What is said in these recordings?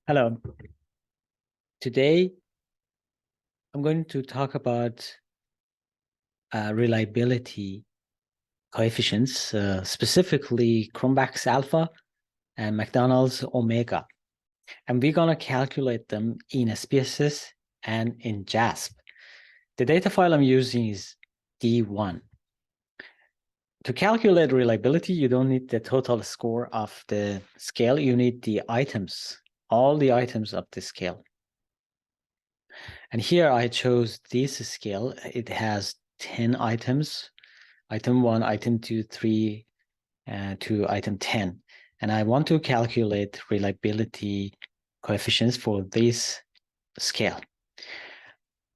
Hello. Today, I'm going to talk about reliability coefficients, specifically Cronbach's alpha and McDonald's omega. And we're going to calculate them in SPSS and in JASP. The data file I'm using is D1. To calculate reliability, you don't need the total score of the scale. You need the items, all the items of the scale. And here I chose this scale. It has 10 items, item 1, item 2, 3, to item 10. And I want to calculate reliability coefficients for this scale.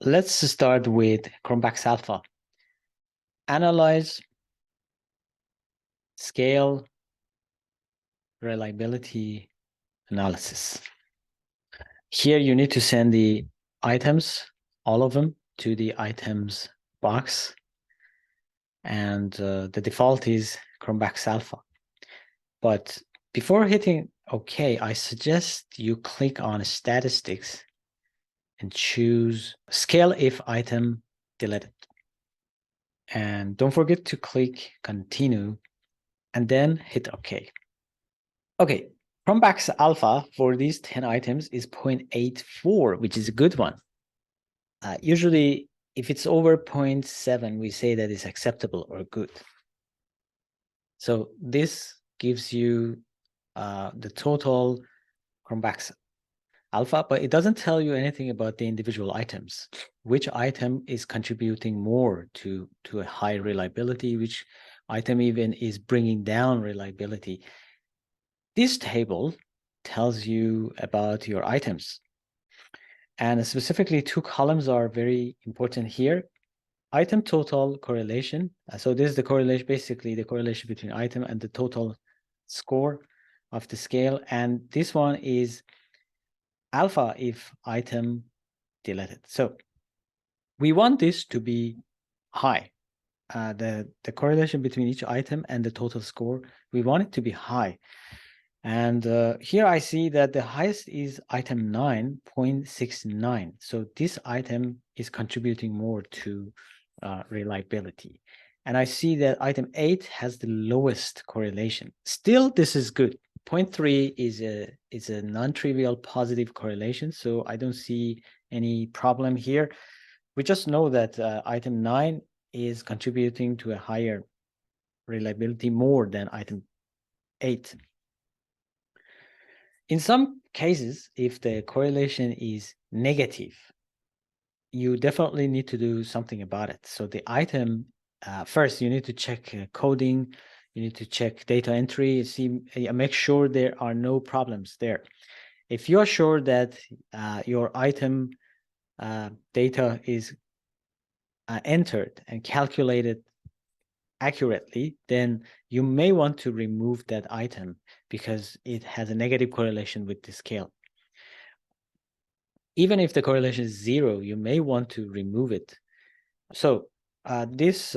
Let's start with Cronbach's alpha. Analyze scale reliability analysis. Here you need to send the items, all of them, to the items box. And the default is Cronbach's alpha. But before hitting OK, I suggest you click on statistics and choose scale if item deleted. And don't forget to click continue and then hit OK. Okay, Cronbach's alpha for these 10 items is 0.84, which is a good one. Usually, if it's over 0.7, we say that it's acceptable or good. So this gives you the total Cronbach's alpha, but it doesn't tell you anything about the individual items. Which item is contributing more to a high reliability, which item even is bringing down reliability. This table tells you about your items. And specifically, two columns are very important here. Item total correlation. So this is the correlation, basically the correlation between item and the total score of the scale. And this one is alpha if item deleted. So we want this to be high. The correlation between each item and the total score, we want it to be high. And here I see that the highest is item 9.69. So this item is contributing more to reliability. And I see that item 8 has the lowest correlation. Still, this is good. 0.3 is a non-trivial positive correlation, so I don't see any problem here. We just know that item 9 is contributing to a higher reliability more than item 8. In some cases, if the correlation is negative, you definitely need to do something about it. So the item, first, you need to check coding, you need to check data entry, make sure there are no problems there. If you're sure that your item data is entered and calculated accurately, then you may want to remove that item because it has a negative correlation with the scale. Even if the correlation is 0, you may want to remove it. So this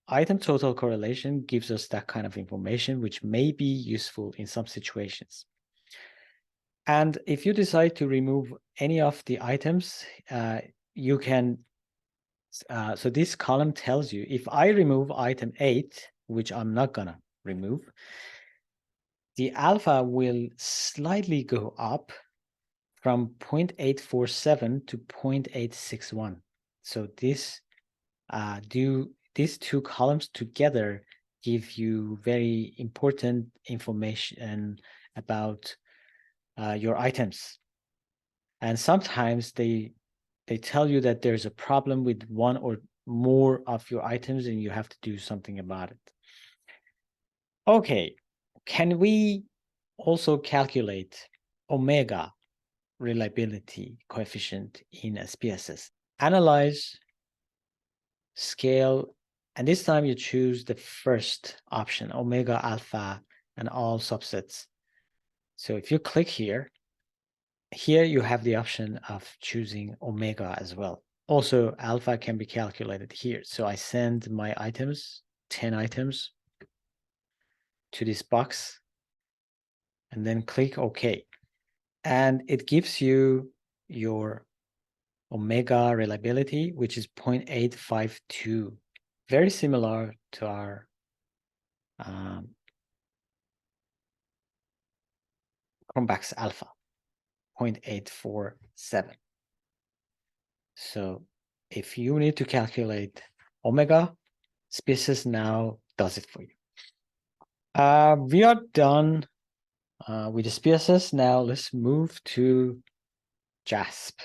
item total correlation gives us that kind of information, which may be useful in some situations. And if you decide to remove any of the items, you can, so this column tells you, if I remove item 8, which I'm not gonna remove, the alpha will slightly go up from 0.847 to 0.861. So this these two columns together give you very important information about your items. And sometimes they tell you that there's a problem with one or more of your items and you have to do something about it. Okay, can we also calculate omega reliability coefficient in SPSS? Analyze, scale, and this time you choose the first option, omega, alpha, and all subsets. So if you click here you have the option of choosing omega as well. Also, alpha can be calculated here. So I send my items, 10 items, to this box, and then click OK. And it gives you your omega reliability, which is 0.852, very similar to our Chromebox Alpha, 0.847. So if you need to calculate omega, SPSS now does it for you. We are done with the SPSS. Now let's move to JASP.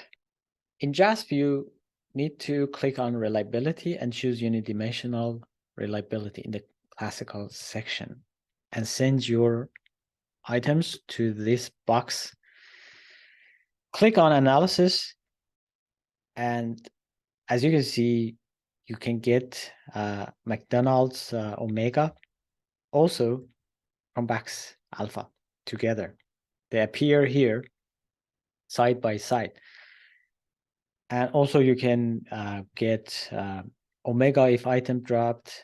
In JASP, you need to click on reliability and choose unidimensional reliability in the classical section and send your items to this box. Click on analysis, and as you can see, you can get McDonald's Omega, also Chromebox Alpha together. They appear here side by side. And also you can get Omega if item dropped,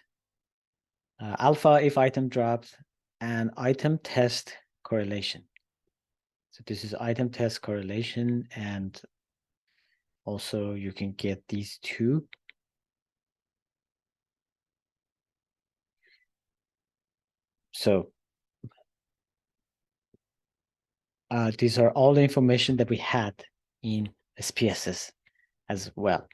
Alpha if item dropped, and item test correlation. So this is item test correlation, and also you can get these two. So these are all the information that we had in SPSS as well.